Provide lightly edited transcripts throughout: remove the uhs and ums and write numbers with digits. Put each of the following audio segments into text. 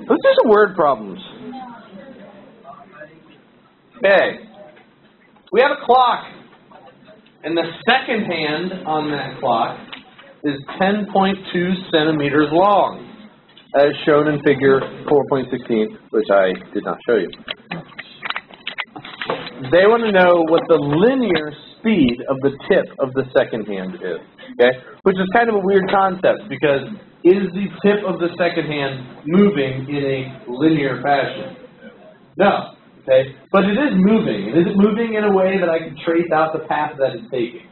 Let's do some word problems. Okay. We have a clock, and the second hand on that clock is 10.2 centimeters long, as shown in figure 4.16, which I did not show you. They want to know what the linear speed of the tip of the second hand is, okay? Which is kind of a weird concept, because is the tip of the second hand moving in a linear fashion? No. Okay, but it is moving. Is it moving in a way that I can trace out the path that it's taking?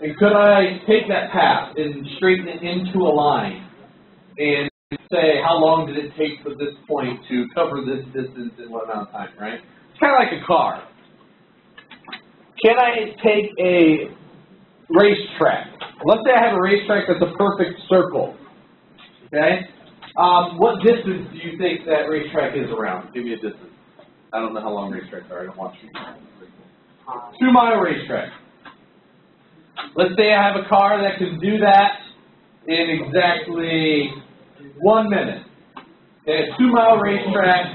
And could I take that path and straighten it into a line and say how long did it take for this point to cover this distance in what amount of time, right? It's kind of like a car. Can I take a racetrack? Let's say I have a racetrack that's a perfect circle. Okay? What distance do you think that racetrack is around? Give me a distance. I don't know how long racetracks are. I don't watch them. 2-mile racetrack. Let's say I have a car that can do that in exactly 1 minute. Okay, a 2-mile racetrack,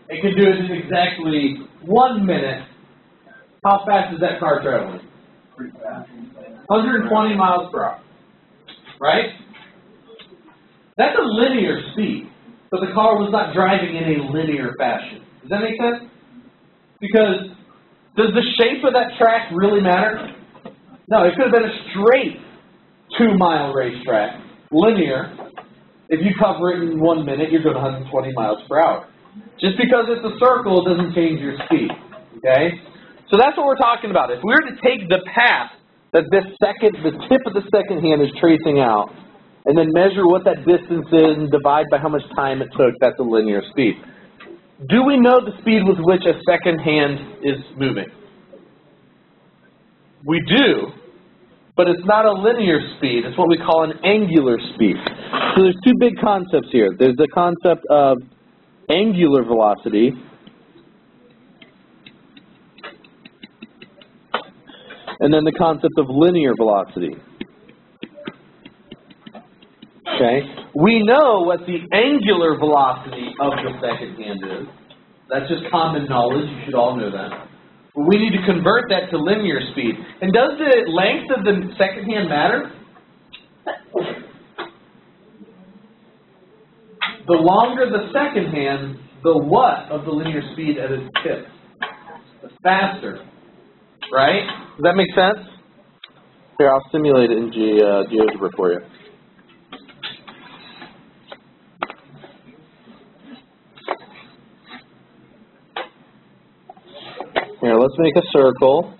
it can do it in exactly 1 minute. How fast is that car traveling? Pretty fast. 120 miles per hour. Right? That's a linear speed. But the car was not driving in a linear fashion. Does that make sense? Because does the shape of that track really matter? No, it could have been a straight 2-mile racetrack, linear. If you cover it in 1 minute, you're going 120 miles per hour. Just because it's a circle doesn't change your speed. Okay? So that's what we're talking about. If we were to take the path that the tip of the second hand is tracing out, and then measure what that distance is and divide by how much time it took, that's a linear speed. Do we know the speed with which a second hand is moving? We do, but it's not a linear speed. It's what we call an angular speed. So there's two big concepts here. There's the concept of angular velocity, and then the concept of linear velocity. Okay, we know what the angular velocity of the second hand is. That's just common knowledge. You should all know that. But we need to convert that to linear speed. And does the length of the second hand matter? The longer the second hand, the what of the linear speed at its tip? The faster. Right? Does that make sense? Here, I'll simulate it in GeoGebra for you. Here, let's make a circle.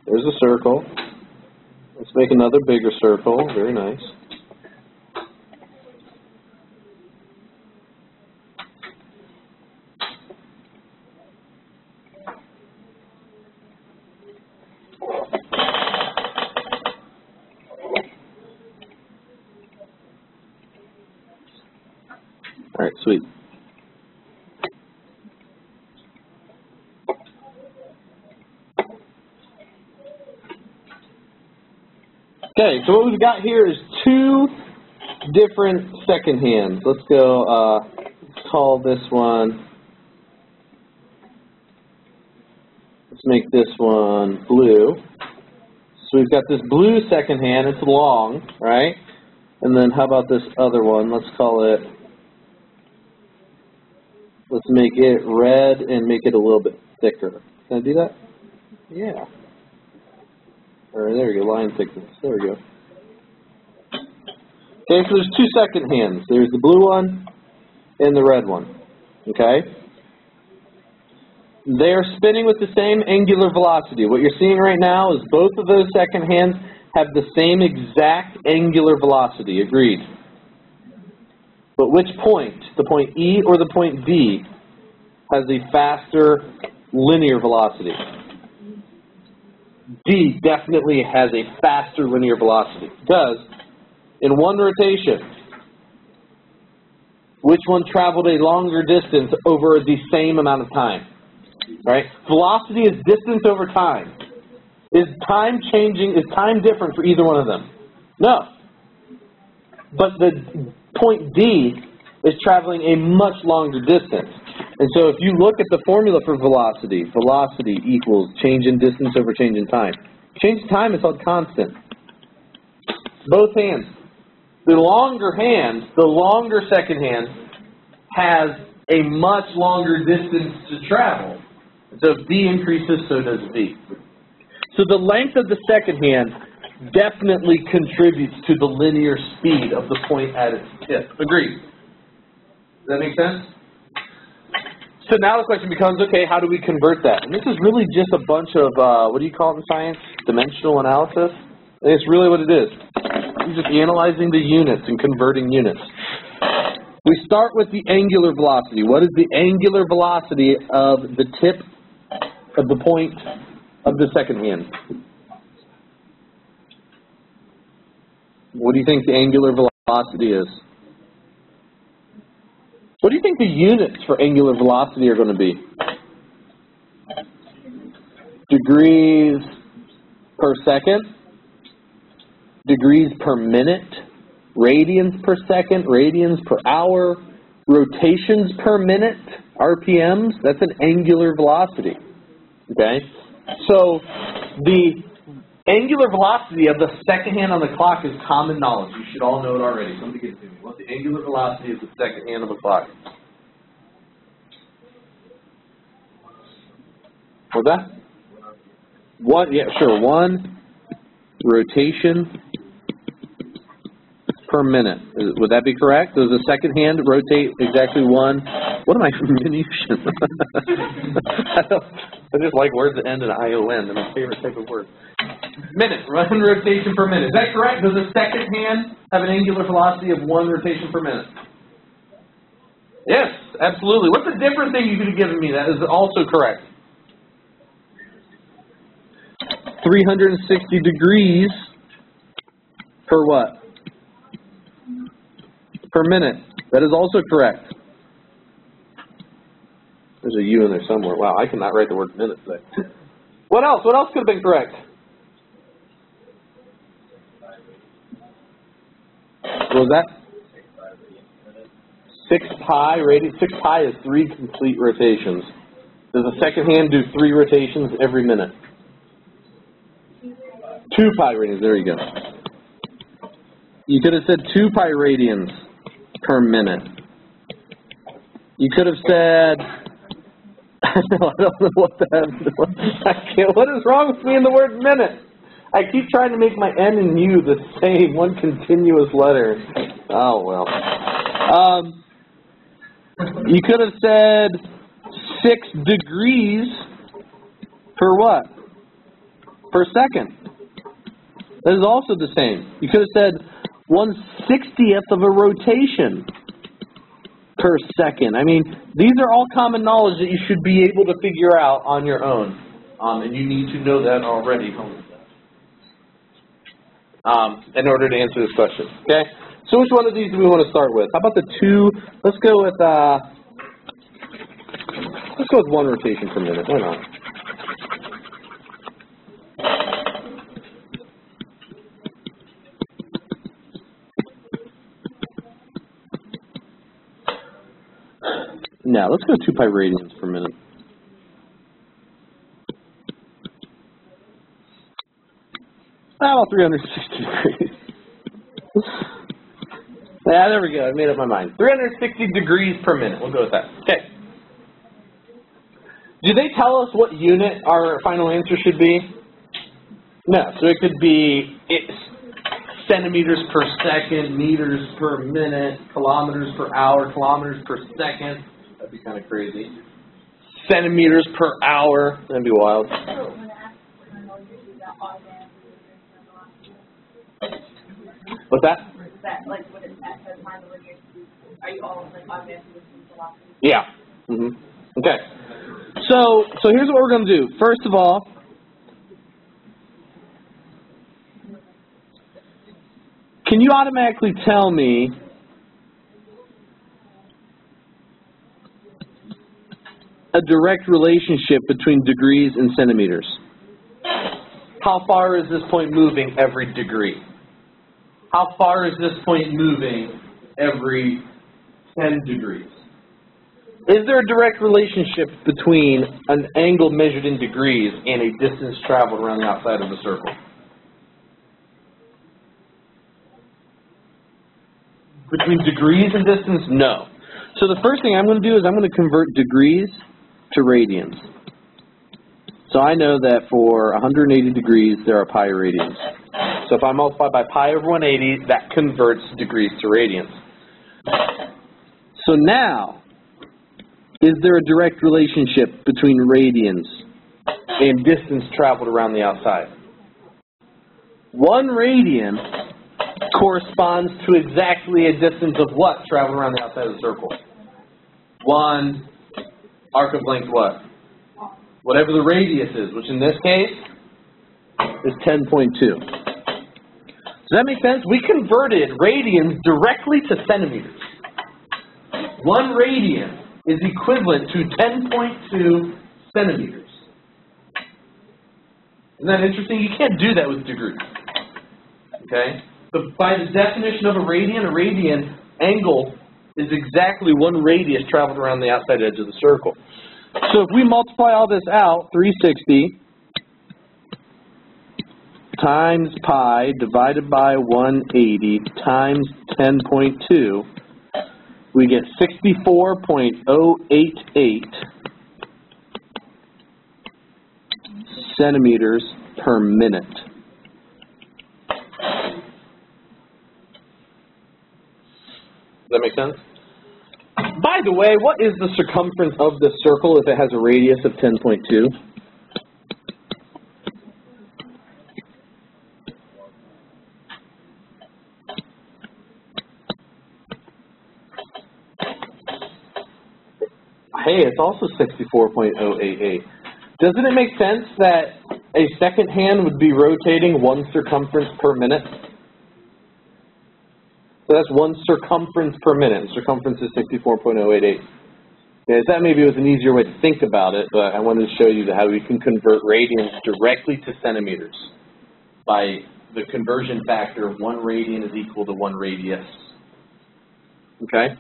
There's a circle. Let's make another bigger circle. Very nice. All right, sweet. Okay, so what we've got here is two different second hands. Let's go, call this one, let's make this one blue. So we've got this blue second hand, it's long, right? And then how about this other one? Let's call it, let's make it red and make it a little bit thicker. Can I do that? Yeah. Or there we go, line thickness. There we go. Okay, so there's two second hands. There's the blue one and the red one. Okay? They are spinning with the same angular velocity. What you're seeing right now is both of those second hands have the same exact angular velocity. Agreed. But which point, the point E or the point D, has a faster linear velocity? D definitely has a faster linear velocity because in one rotation, which one traveled a longer distance over the same amount of time? Right? Velocity is distance over time. Is time changing? Is time different for either one of them? No. But the point D is traveling a much longer distance. And so if you look at the formula for velocity, velocity equals change in distance over change in time. Change in time is held constant. Both hands. The longer hand, the longer second hand, has a much longer distance to travel. So if V increases, so does V. So the length of the second hand definitely contributes to the linear speed of the point at its tip. Agreed? Does that make sense? So now the question becomes, okay, how do we convert that? And this is really just a bunch of, what do you call it in science? Dimensional analysis? And it's really what it is. You're just analyzing the units and converting units. We start with the angular velocity. What is the angular velocity of the tip of the point of the second hand? What do you think the angular velocity is? What do you think the units for angular velocity are going to be? Degrees per second, degrees per minute, radians per second, radians per hour, rotations per minute, RPMs. That's an angular velocity. Okay? So the angular velocity of the second hand on the clock is common knowledge. You should all know it already. Somebody give it to me. What's the angular velocity of the second hand on the clock? What's that? One, yeah, sure. 1 rotation per minute. Would that be correct? Does the second hand rotate exactly 1? What am I, Venusian? I just like words that end in ION. They're my favorite type of word. Minute, 1 rotation per minute. Is that correct? Does the second hand have an angular velocity of 1 rotation per minute? Yes, absolutely. What's the different thing you could have given me that is also correct? 360 degrees per what? Per minute. That is also correct. There's a U in there somewhere. Wow, I cannot write the word minute today. What else? What else could have been correct? What was that? 6 pi radians. 6 pi is 3 complete rotations. Does the second hand do 3 rotations every minute? 2 pi radians. There you go. You could have said 2 pi radians per minute. You could have said, I don't know what what is wrong with me in the word minute? I keep trying to make my N and U the same, one continuous letter. Oh, well. You could have said 6 degrees per what? Per second. That is also the same. You could have said 1/60th of a rotation per second. I mean, these are all common knowledge that you should be able to figure out on your own. And you need to know that already in order to answer this question. Okay? So which one of these do we want to start with? How about the 2? Let's go with 1 rotation per minute. Why not? Now, let's go 2 pi radians per minute. About 360 degrees. Yeah, there we go. I made up my mind. 360 degrees per minute. We'll go with that. Okay. Do they tell us what unit our final answer should be? No. So it could be centimeters per second, meters per minute, kilometers per hour, kilometers per second. That'd be kind of crazy. Centimeters per hour. That'd be wild. What's that? Yeah. Okay. So here's what we're going to do. First of all, can you automatically tell me a direct relationship between degrees and centimeters? How far is this point moving every degree? How far is this point moving every 10 degrees. Is there a direct relationship between an angle measured in degrees and a distance traveled around the outside of the circle? Between degrees and distance? No. So the first thing I'm going to do is I'm going to convert degrees to radians. So I know that for 180 degrees, there are pi radians. So if I multiply by pi over 180, that converts degrees to radians. So now, is there a direct relationship between radians and distance traveled around the outside? 1 radian corresponds to exactly a distance of what traveled around the outside of the circle? 1 arc of length what? Whatever the radius is, which in this case is 10.2. Does that make sense? We converted radians directly to centimeters. 1 radian is equivalent to 10.2 centimeters. Isn't that interesting? You can't do that with degrees. Okay? But by the definition of a radian angle is exactly 1 radius traveled around the outside edge of the circle. So if we multiply all this out, 360 times pi divided by 180 times 10.2, we get 64.088 centimeters per minute. Does that make sense? By the way, what is the circumference of this circle if it has a radius of 10.2? Hey, it's also 64.088. Doesn't it make sense that a second hand would be rotating 1 circumference per minute? So that's 1 circumference per minute. The circumference is 64.088. Yeah, that maybe was an easier way to think about it, but I wanted to show you how we can convert radians directly to centimeters by the conversion factor of 1 radian is equal to 1 radius. Okay?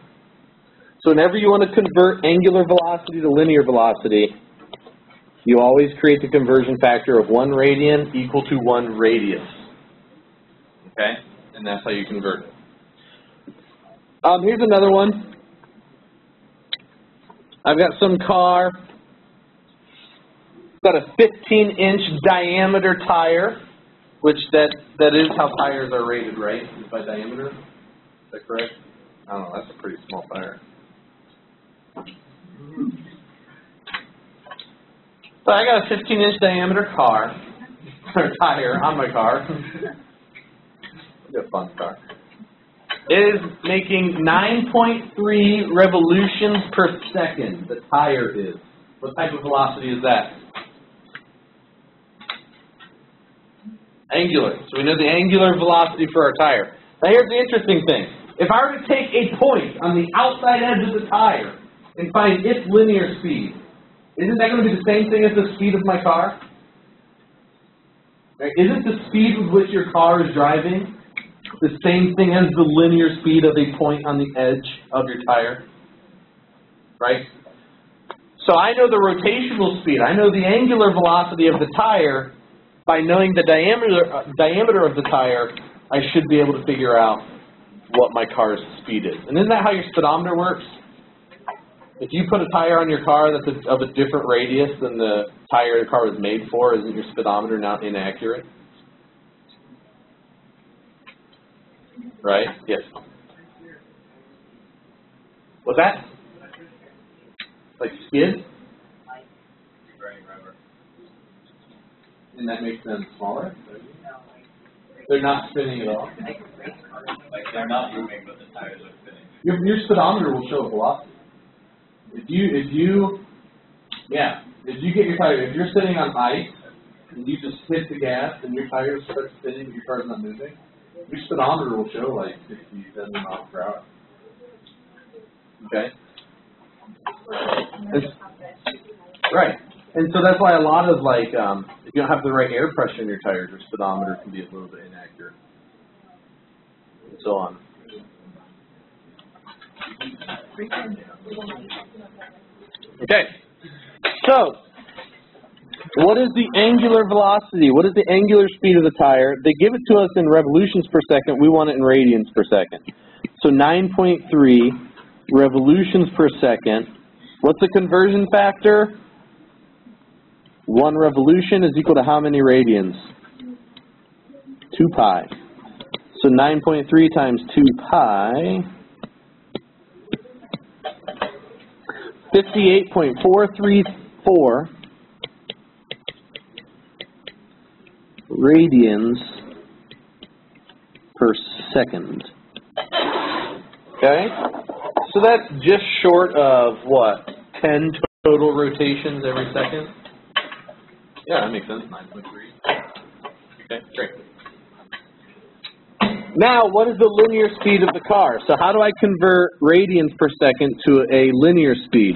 So whenever you want to convert angular velocity to linear velocity, you always create the conversion factor of 1 radian equal to 1 radius. Okay? And that's how you convert it. Here's another one. I've got some car. It's got a 15-inch diameter tire, which that is how tires are rated, right? Is by diameter? Is that correct? I don't know. That's a pretty small tire. So I got a 15-inch diameter car, or tire on my car. It's a fun car. It is making 9.3 revolutions per second, the tire is. What type of velocity is that? Angular. So we know the angular velocity for our tire. Now here's the interesting thing. If I were to take a point on the outside edge of the tire and find its linear speed, isn't that going to be the same thing as the speed of my car? Right? Isn't the speed with which your car is driving the same thing as the linear speed of a point on the edge of your tire? Right? So I know the rotational speed. I know the angular velocity of the tire. By knowing the diameter of the tire, I should be able to figure out what my car's speed is. And isn't that how your speedometer works? If you put a tire on your car that's of a different radius than the tire the car was made for, isn't your speedometer now inaccurate? Right? Yes. What's that? Like skid? And that makes them smaller? They're not spinning at all. Like they're not moving, but the tires are spinning. Your speedometer will show a velocity. If you get your tire, if you're sitting on ice and you just hit the gas and your tires start spinning but your car's not moving, your speedometer will show like 60, 70 miles per hour. Okay? Right. And so that's why a lot of if you don't have the right air pressure in your tires, your speedometer can be a little bit inaccurate. And so on. Okay. So, what is the angular velocity? What is the angular speed of the tire? They give it to us in revolutions per second. We want it in radians per second. So 9.3 revolutions per second. What's the conversion factor? 1 revolution is equal to how many radians? 2 pi. So 9.3 times 2 pi, 58.434 radians per second. Okay? So that's just short of, what, 10 total rotations every second? Yeah, that makes sense, 9.3. Okay, great. Now, what is the linear speed of the car? So how do I convert radians per second to a linear speed?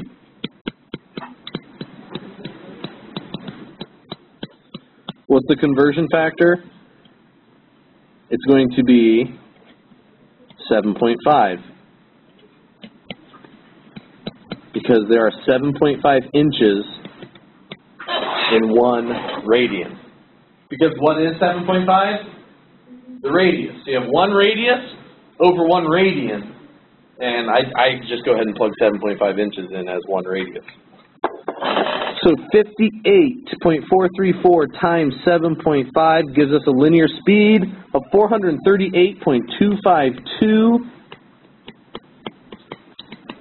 What's the conversion factor? It's going to be 7.5. Because there are 7.5 inches in 1 radian. Because what is 7.5? The radius. So you have 1 radius over 1 radian, and I just go ahead and plug 7.5 inches in as 1 radius. So 58.434 times 7.5 gives us a linear speed of 438.252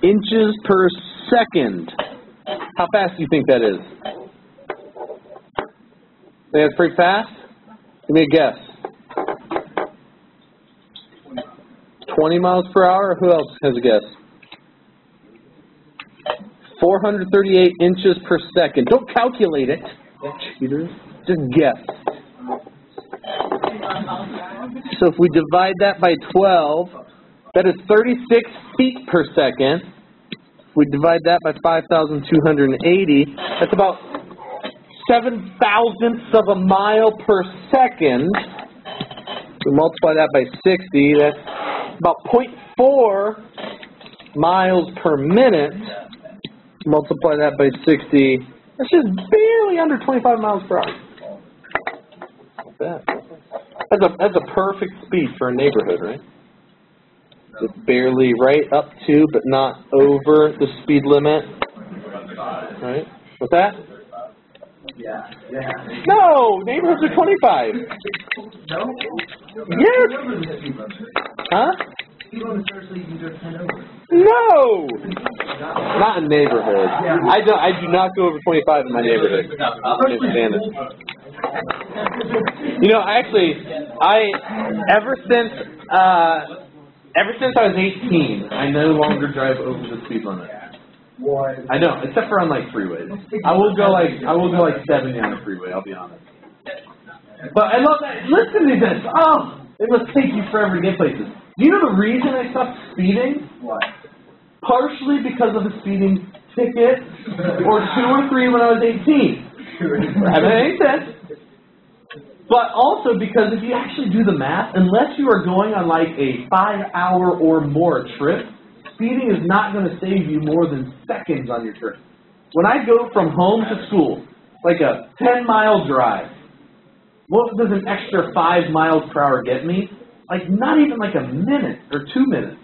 inches per second. How fast do you think that is? Think that's pretty fast? Give me a guess. 20 miles per hour? Who else has a guess? 438 inches per second. Don't calculate it, cheaters. Just guess. So if we divide that by 12, that is 36 feet per second. If we divide that by 5,280, that's about 7/1000ths of a mile per second. We multiply that by 60, that's about 0.4 miles per minute. Multiply that by 60, that's just barely under 25 miles per hour. Not bad. That's a perfect speed for a neighborhood, right? It's barely right up to, but not over the speed limit. Right? What's that? Yeah. No! Neighborhoods are 25. No? Yes! Huh? No! Not in neighborhood. I do not go over 25 in my neighborhood. I can't stand it. You know, ever since I was 18, I no longer drive over the speed limit. I know, except for on like freeways. I will go like 70 on the freeway, I'll be honest. But I love that. Listen to this. Oh, it must take you forever to get places. Do you know the reason I stopped speeding? What? Partially because of the speeding ticket, or 2 or 3 when I was 18. That makes sense. But also because if you actually do the math, unless you are going on like a 5-hour or more trip, speeding is not going to save you more than seconds on your trip. When I go from home to school, like a 10-mile drive, what does an extra 5 miles per hour get me? Like not even like a minute or 2 minutes.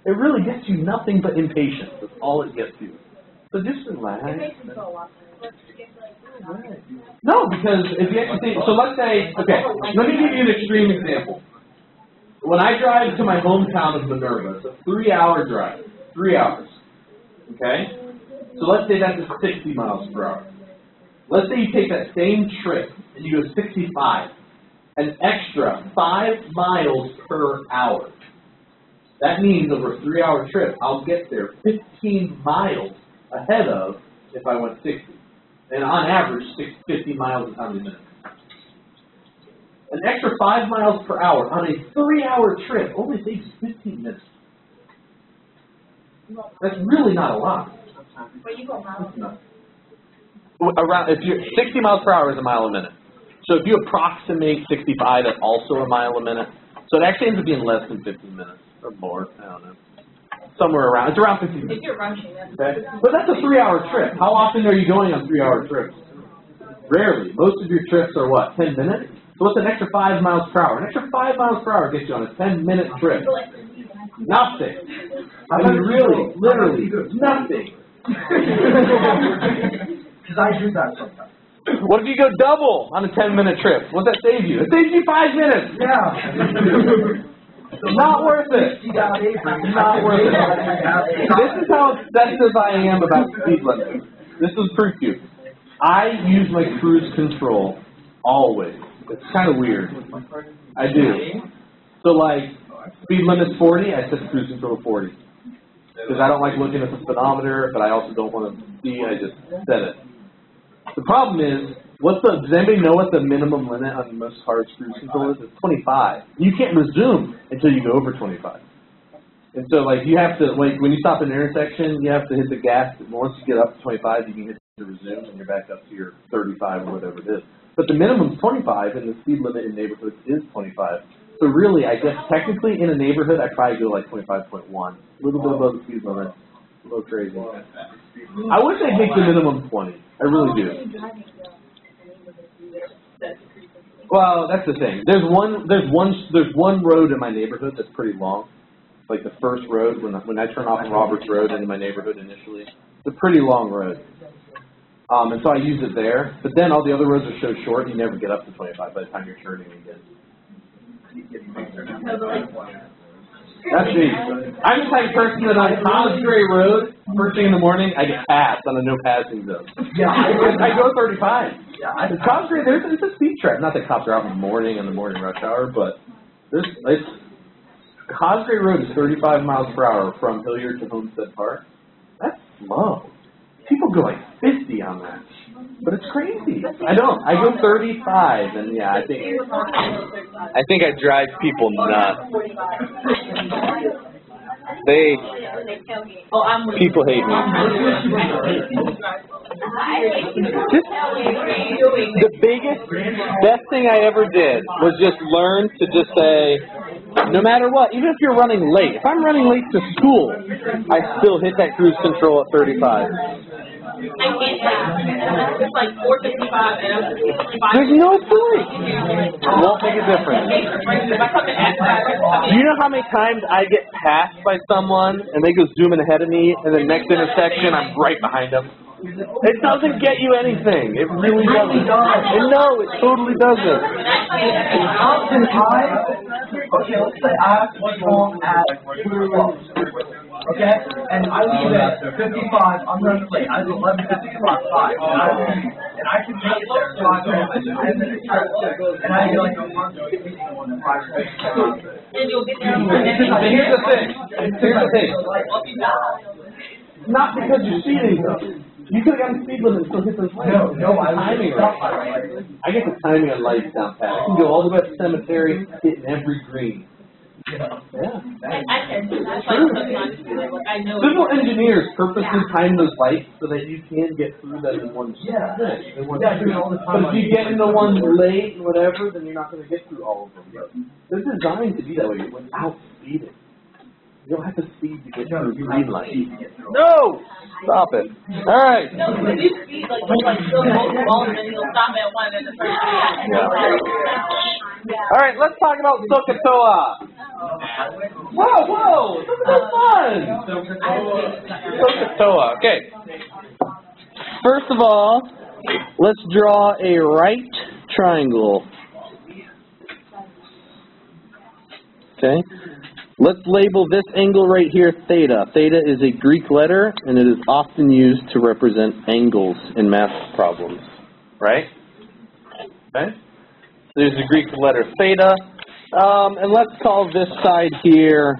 It really gets you nothing but impatience. That's all it gets you. So just relax. It makes me feel a lot better. No, because if you actually think, so let's say, okay, let me give you an extreme example. When I drive to my hometown of Minerva, it's a 3-hour drive. 3 hours. Okay? So let's say that's 60 miles per hour. Let's say you take that same trip and you go 65. An extra 5 miles per hour. That means over a 3-hour trip, I'll get there 15 miles ahead of if I went 60. And on average, 50 miles a minute. An extra 5 miles per hour on a 3-hour trip only takes 15 minutes. That's really not a lot. But you go miles. Around, if you're 60 miles per hour is a mile a minute. So if you approximate 65, that's also a mile a minute. So it actually ends up being less than 15 minutes or more. I don't know. somewhere around, it's around 50 minutes. If you're rushing, that's. Okay? But that's a 3-hour trip. How often are you going on 3-hour trips? Rarely. Most of your trips are what, 10 minutes? So what's an extra 5 miles per hour? An extra 5 miles per hour gets you on a 10-minute trip. Nothing. I mean, really, literally, nothing. Because I do that sometimes. What if you go double on a 10-minute trip? What's that save you? It saves you 5 minutes. Yeah. Not worth it. Not worth it. This is how obsessive I am about speed limits. This is proof to you. I use my cruise control always. It's kind of weird. I do. So like, speed limit's 40, I set the cruise control to 40. Because I don't like looking at the speedometer, but I also don't want to see, I just set it. The problem is, does anybody know what the minimum limit on most cars' cruise control is? It's 25. You can't resume until you go over 25. And so, like, you have to, like, when you stop at an intersection, you have to hit the gas. Once you get up to 25, you can hit the resume, and you're back up to your 35 or whatever it is. But the minimum is 25, and the speed limit in neighborhoods is 25. So really, I guess technically in a neighborhood, I probably go like 25.1. A little bit above the speed limit. A little crazy. I wish I'd make the minimum 20. I really do. Well, that's the thing. There's one road in my neighborhood that's pretty long. Like the first road, when I turn off on Roberts Road into my neighborhood initially, it's a pretty long road. And so I use it there. But then all the other roads are so short, you never get up to 25 by the time you're turning again. That's me. I'm the type of person that on Cosgray Road, first thing in the morning, I get passed on a no passing zone. Yeah, I go 35. Yeah, Cosgray, it's a speed trap. Not that cops are out in the morning rush hour, but Cosgray Road is 35 miles per hour from Hilliard to Homestead Park. That's slow. People go like 50 on that. But it's crazy. I don't. I go 35, and yeah, I think I drive people nuts. People hate me. The best thing I ever did was just learn to just say, no matter what, even if you're running late, if I'm running late to school, I still hit that cruise control at 35. I can't drive. It's like 4:55 and I'm 55. There's no point. It won't make a difference. Do you know how many times I get passed by someone and they go zooming ahead of me and the next intersection I'm right behind them? It doesn't get you anything. It really doesn't. And no, it totally doesn't. Often let's say I have to be home at 2 okay? And I leave at 55, I'm running late. I leave 11:55, 5. And I can make it there 5 minutes. And I feel like I'm on the meeting in 5 minutes. And you'll get there. Here's the thing. Not because you're speeding, though. You could have gotten speed limit and still hit those lights. No, I timing right. I get the timing on lights down pat. I can go all the way up to cemetery, hitting every green. Yeah. I can do that. Like, I know. Civil engineers purposely time those lights so that you can get through them in one stretch. Yeah, I do it all the time. But if you get into one late and whatever, then you're not going to get through all of them. But they're designed to be that way without speeding. You don't have to speed to get through green light. No! Stop it. All right. No, because you speed, like, still and then you'll stop at one and the first one. Yeah. All right, let's talk about SOHCAHTOA. Whoa, this is fun. SOHCAHTOA, okay. First of all, let's draw a right triangle. Okay. Let's label this angle right here theta. Theta is a Greek letter, and it is often used to represent angles in math problems. Right? Okay. There's the Greek letter theta. And let's call this side here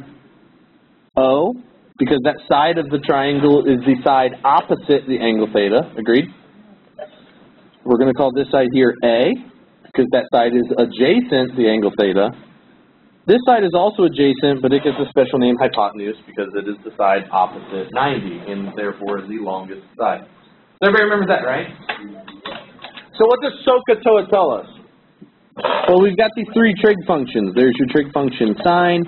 O, because that side of the triangle is the side opposite the angle theta. Agreed? We're going to call this side here A, because that side is adjacent to the angle theta. This side is also adjacent, but it gets a special name, hypotenuse, because it is the side opposite 90, and therefore is the longest side. So everybody remembers that, right? So what does SOHCAHTOA tell us? Well, we've got these three trig functions. There's your trig function sine,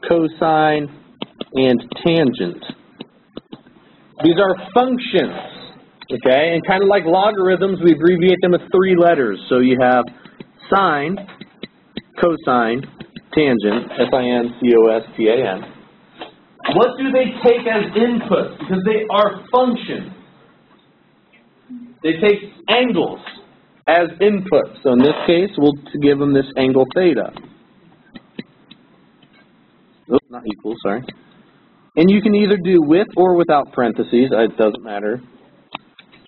cosine, and tangent. These are functions, okay? And kind of like logarithms, we abbreviate them with 3 letters. So you have sine, cosine, tangent, S-I-N-C-O-S-T-A-N. What do they take as inputs? Because they are functions. They take angles as inputs. So in this case, we'll give them this angle theta. Oops, not equal, sorry. And you can either do with or without parentheses. It doesn't matter.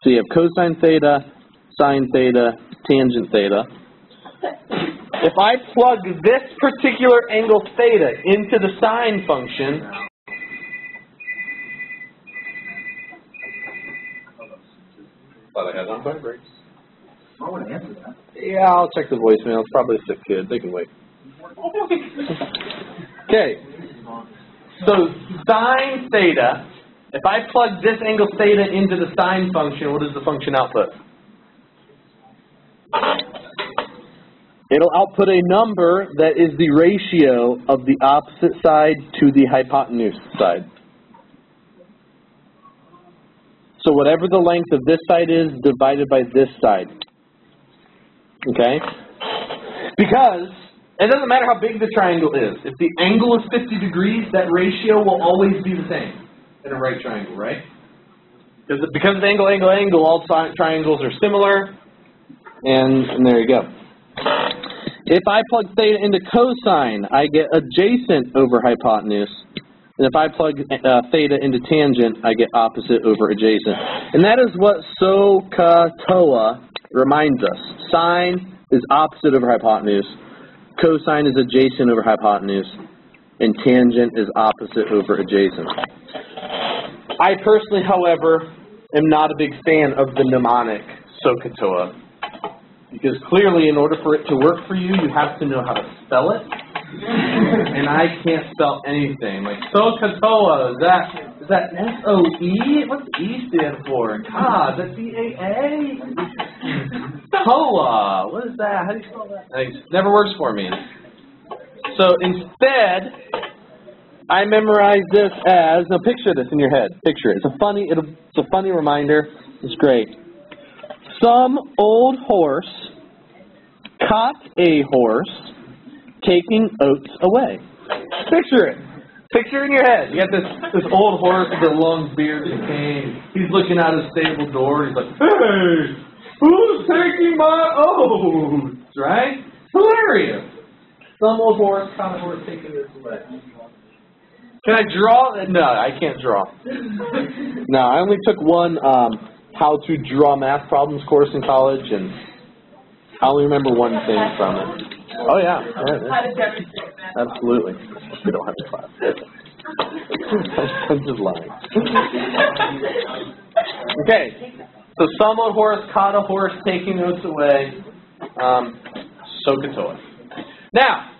So you have cosine theta, sine theta, tangent theta. If I plug this particular angle theta into the sine function, thought I had on vibrate. I want to answer that. Yeah, I'll check the voicemail. It's probably a sick kid. They can wait. Okay. So sine theta, if I plug this angle theta into the sine function, what is the function output? It'll output a number that is the ratio of the opposite side to the hypotenuse side. So whatever the length of this side is divided by this side. Okay? Because it doesn't matter how big the triangle is. If the angle is 50 degrees, that ratio will always be the same in a right triangle, right? Because of angle, all triangles are similar, and there you go. If I plug theta into cosine, I get adjacent over hypotenuse. And if I plug theta into tangent, I get opposite over adjacent. And that is what SOHCAHTOA reminds us. Sine is opposite over hypotenuse. Cosine is adjacent over hypotenuse. And tangent is opposite over adjacent. I personally, however, am not a big fan of the mnemonic SOHCAHTOA. Because clearly, in order for it to work for you, you have to know how to spell it. And I can't spell anything. Like SOHCAHTOA, is that S-O-E? What's E stand for? God, that's D-A-A? TOA, what is that? How do you spell that? It never works for me. So instead, I memorized this as, now picture this in your head. Picture it. It's a funny reminder. It's great. Some old horse caught a horse taking oats away. Picture it. Picture in your head. You got this old horse with a long beard and cane. He's looking out his stable door. He's like, hey, who's taking my oats? Right? Hilarious. Some old horse caught a horse taking oats away. Can I draw? No, I can't draw. No, I only took one how to draw math problems course in college, and I only remember one thing from it. Oh, yeah. Absolutely. We don't have a class. I'm just lying. Okay. So some old horse caught a horse taking oats away. SOHCAHTOA. Now,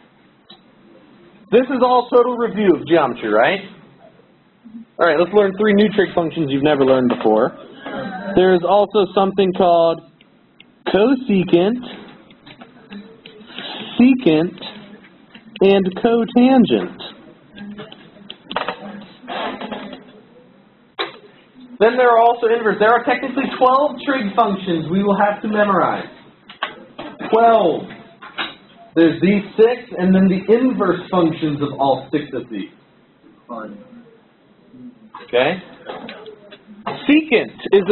this is all total review of geometry, right? All right, let's learn 3 new trig functions you've never learned before. There's also something called cosecant, secant, and cotangent. Then there are also inverse. There are technically 12 trig functions we will have to memorize. 12. There's these 6, and then the inverse functions of all 6 of these. Okay? Secant is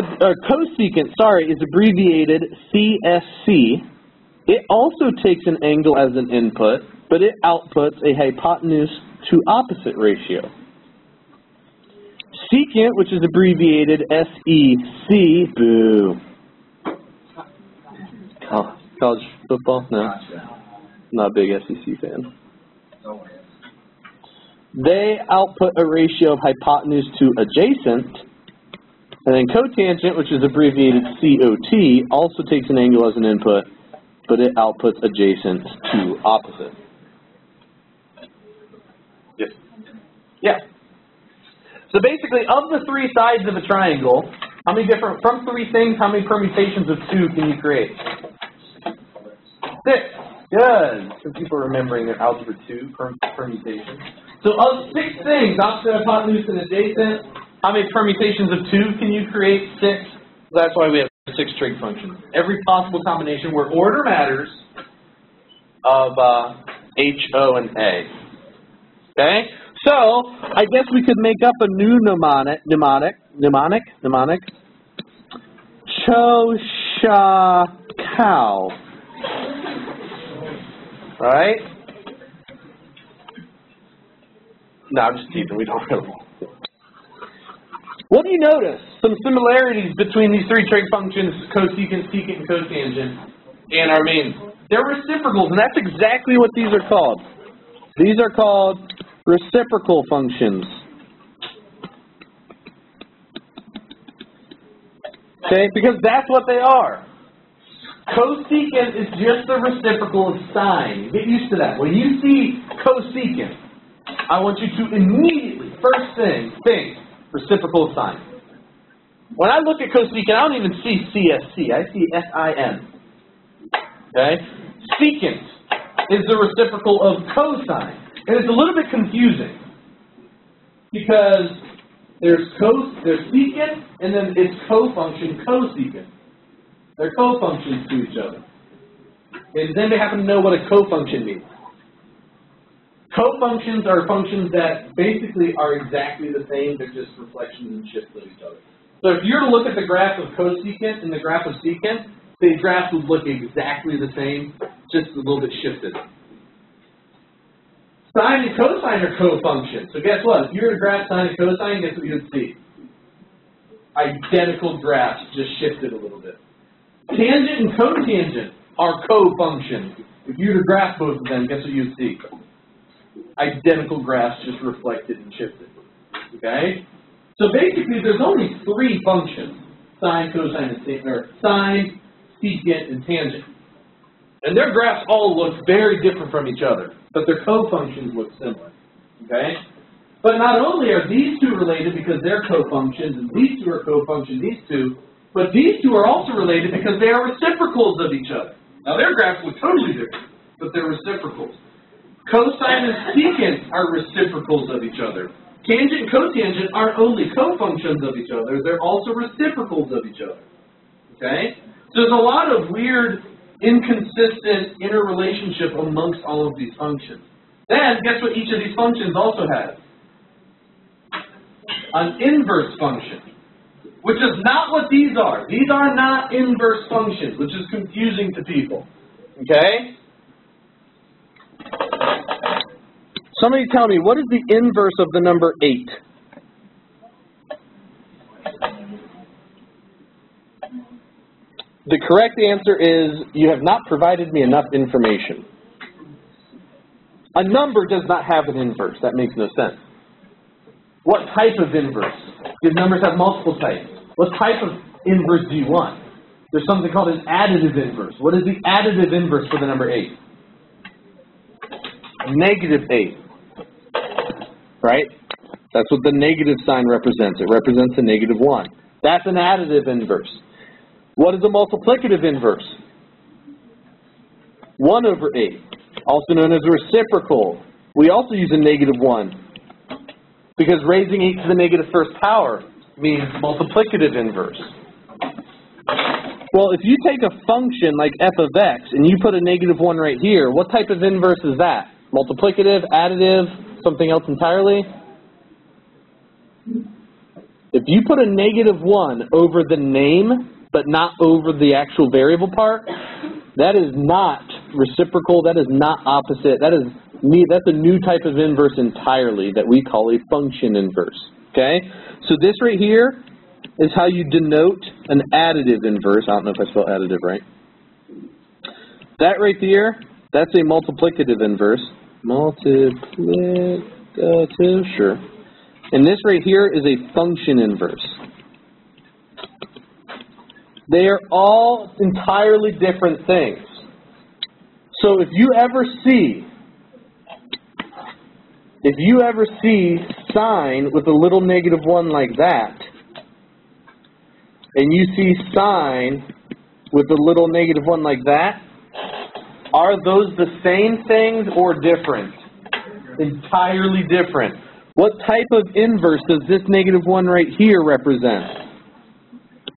cosecant, is abbreviated CSC. It also takes an angle as an input, but it outputs a hypotenuse to opposite ratio. Secant, which is abbreviated SEC, boo. College football? No. Not a big SEC fan. They output a ratio of hypotenuse to adjacent. And then cotangent, which is abbreviated COT, also takes an angle as an input, but it outputs adjacent to opposite. Yes. Yeah. So basically, of the 3 sides of a triangle, how many different, from 3 things, how many permutations of 2 can you create? 6. Good. Some people are remembering their algebra 2 permutations. So So of 6 things, opposite, hypotenuse, and adjacent, how many permutations of 2 can you create? 6. That's why we have 6 trig functions. Every possible combination where order matters of H, O, and A. Okay? So, I guess we could make up a new mnemonic. Cho, sha, cow. Right? No, I'm just teasing. We don't really. What do you notice? Some similarities between these 3 trig functions, cosecant, secant, and cotangent, and our main. They're reciprocals, and that's exactly what these are called. These are called reciprocal functions. Okay, because that's what they are. Cosecant is just the reciprocal of sine. Get used to that. When you see cosecant, I want you to immediately, first thing, think reciprocal of sine. When I look at cosecant, I don't even see CSC. I see SIN. Okay? Secant is the reciprocal of cosine. And it's a little bit confusing because there's secant and then its cofunction cosecant. They're cofunctions to each other. And then they happen to know what a cofunction means. Cofunctions are functions that basically are exactly the same, they're just reflections and shifts of each other. So if you were to look at the graph of cosecant and the graph of secant, the graphs would look exactly the same, just a little bit shifted. Sine and cosine are cofunctions. So guess what? If you were to graph sine and cosine, guess what you would see? Identical graphs, just shifted a little bit. Tangent and cotangent are cofunctions. If you were to graph both of them, guess what you would see? Identical graphs, just reflected and shifted. Okay? So basically, there's only 3 functions: sine, cosine, or sine, secant, and tangent. And their graphs all look very different from each other, but their cofunctions look similar. Okay? But not only are these 2 related because they're cofunctions, and these 2 are cofunctions, these 2, but these 2 are also related because they are reciprocals of each other. Now their graphs look totally different, but they're reciprocals. Cosine and secant are reciprocals of each other. Tangent and cotangent aren't only cofunctions of each other, they're also reciprocals of each other. Okay? So there's a lot of weird, inconsistent interrelationship amongst all of these functions. Then, guess what each of these functions also has? An inverse function, which is not what these are. These are not inverse functions, which is confusing to people. Okay? Somebody tell me, what is the inverse of the number 8? The correct answer is, you have not provided me enough information. A number does not have an inverse. That makes no sense. What type of inverse? Do numbers have multiple types? What type of inverse do you want? There's something called an additive inverse. What is the additive inverse for the number 8? -8. Right? That's what the negative sign represents. It represents a -1. That's an additive inverse. What is a multiplicative inverse? 1/8, also known as a reciprocal. We also use a -1 because raising 8 to the -1st power means multiplicative inverse. Well, if you take a function like f of x and you put a -1 right here, what type of inverse is that? Multiplicative, additive, something else entirely? If you put a -1 over the name, but not over the actual variable part, that is not reciprocal, that is not opposite, that's a new type of inverse entirely that we call a function inverse. Okay? So this right here is how you denote an additive inverse. I don't know if I spelled additive right. That right there, that's a multiplicative inverse. Multiplicative, sure. And this right here is a function inverse. They are all entirely different things. So if you ever see sine with a little -1 like that, and you see sine with a little -1 like that, are those the same things or different? Entirely different. What type of inverse does this -1 right here represent?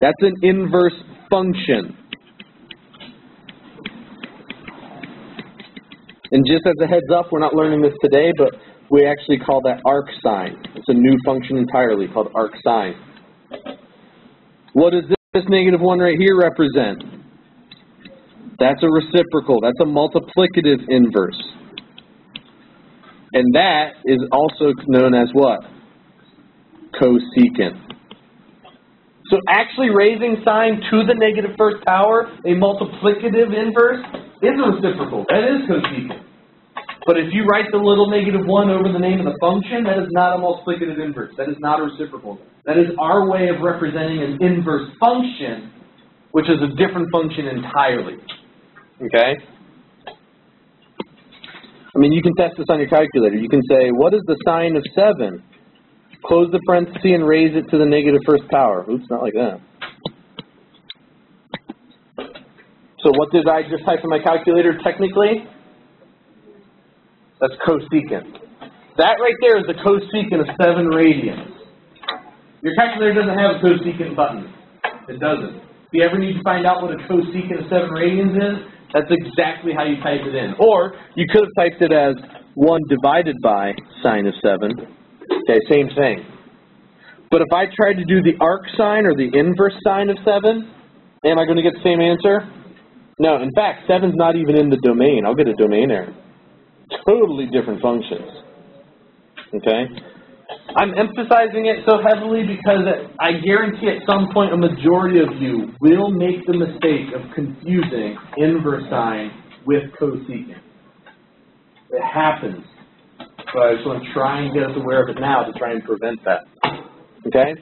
That's an inverse function. And just as a heads up, we're not learning this today, but we actually call that arc sine. It's a new function entirely called arc sine. What does this -1 right here represent? That's a reciprocal. That's a multiplicative inverse. And that is also known as what? Cosecant. So actually raising sine to the -1st power, a multiplicative inverse, is a reciprocal. That is cosecant. But if you write the little -1 over the name of the function, that is not a multiplicative inverse. That is not a reciprocal. That is our way of representing an inverse function, which is a different function entirely. Okay? I mean, you can test this on your calculator. You can say, what is the sine of 7? Close the parenthesis and raise it to the -1st power. Oops, not like that. So what did I just type in my calculator technically? That's cosecant. That right there is the cosecant of 7 radians. Your calculator doesn't have a cosecant button. It doesn't. If you ever need to find out what a cosecant of 7 radians is, that's exactly how you type it in. Or you could have typed it as 1 divided by sine of 7. Okay, same thing. But if I tried to do the arc sine or the inverse sine of 7, am I going to get the same answer? No. In fact, 7's not even in the domain. I'll get a domain error. Totally different functions. Okay? I'm emphasizing it so heavily because I guarantee at some point a majority of you will make the mistake of confusing inverse sine with cosecant. It happens. So I just want to try and get us aware of it now to try and prevent that. Okay?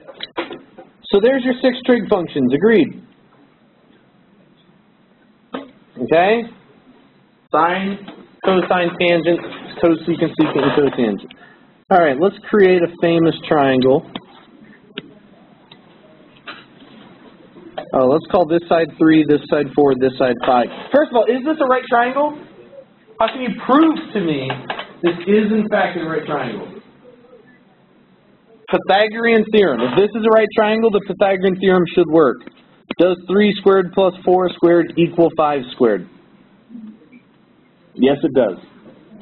So there's your 6 trig functions. Agreed? Okay? Sine, cosine, tangent, cosecant, secant, and cotangent. All right, let's create a famous triangle. Oh, let's call this side 3, this side 4, this side 5. First of all, is this a right triangle? How can you prove to me this is in fact a right triangle? Pythagorean theorem. If this is a right triangle, the Pythagorean theorem should work. Does 3 squared plus 4 squared equal 5 squared? Yes, it does.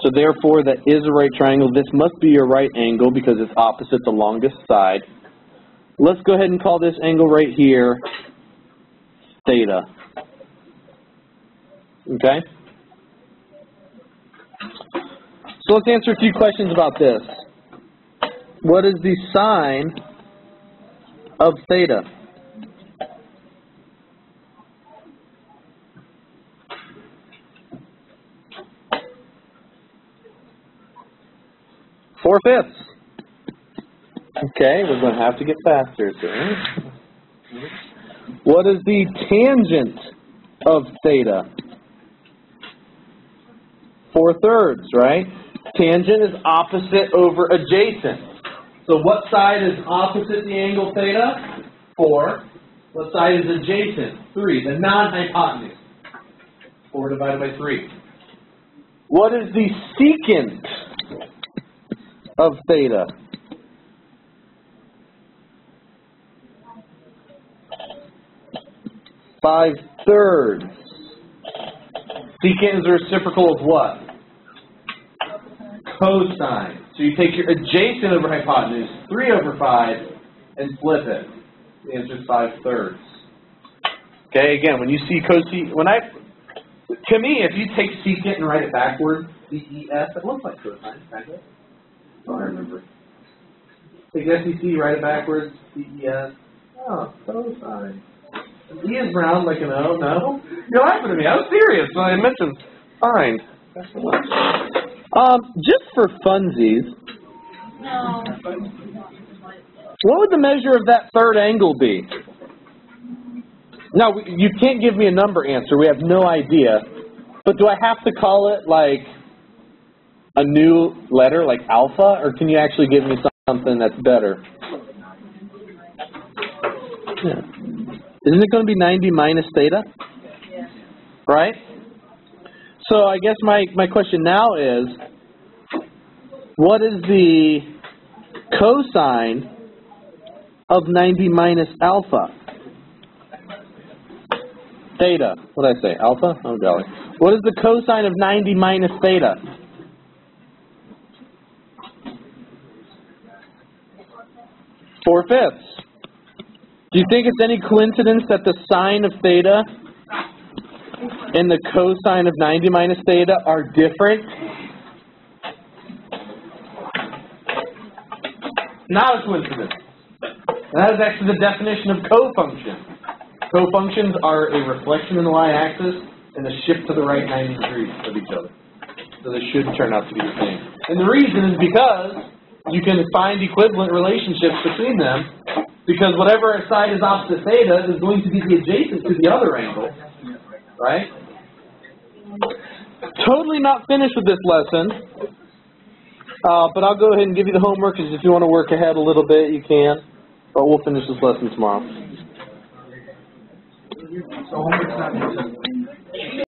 So therefore, that is a right triangle. This must be your right angle because it's opposite the longest side. Let's go ahead and call this angle right here theta. Okay? So let's answer a few questions about this. What is the sine of theta? Four-fifths. Okay, we're going to have to get faster soon. What is the tangent of theta? 4/3, right? Tangent is opposite over adjacent. So what side is opposite the angle theta? 4. What side is adjacent? 3. The non-hypotenuse. 4 divided by 3. What is the secant of theta? Five-thirds. Secant is a reciprocal of what? Cosine. So you take your adjacent over hypotenuse, 3 over 5, and flip it. The answer is 5/3. Okay, again, when you see cosine, to me, if you take secant and write it backwards, C-E-S, it looks like cosine, kind of. I remember. Take SEC, write it backwards, C-E-S. Oh, cosine. An E is round like an O, no? You're laughing at me. I was serious when I mentioned sine. Just for funsies, No. what would the measure of that third angle be? Now, you can't give me a number answer. We have no idea. But do I have to call it like a new letter, like alpha, or can you actually give me something that's better? Yeah. Isn't it going to be 90 minus theta? Yeah. Right? So I guess my question now is, what is the cosine of 90 minus alpha? Theta. What did I say? Alpha? Oh, golly. What is the cosine of 90 minus theta? Four-fifths. Do you think it's any coincidence that the sine of theta and the cosine of 90 minus theta are different? Not a coincidence. That is actually the definition of cofunction. Cofunctions are a reflection in the y-axis and a shift to the right 90 degrees of each other. So they should turn out to be the same. And the reason is because you can find equivalent relationships between them, because whatever side is opposite theta is going to be the adjacent to the other angle, right? Totally not finished with this lesson, but I'll go ahead and give you the homework, because if you want to work ahead a little bit, you can. But we'll finish this lesson tomorrow. So homework's not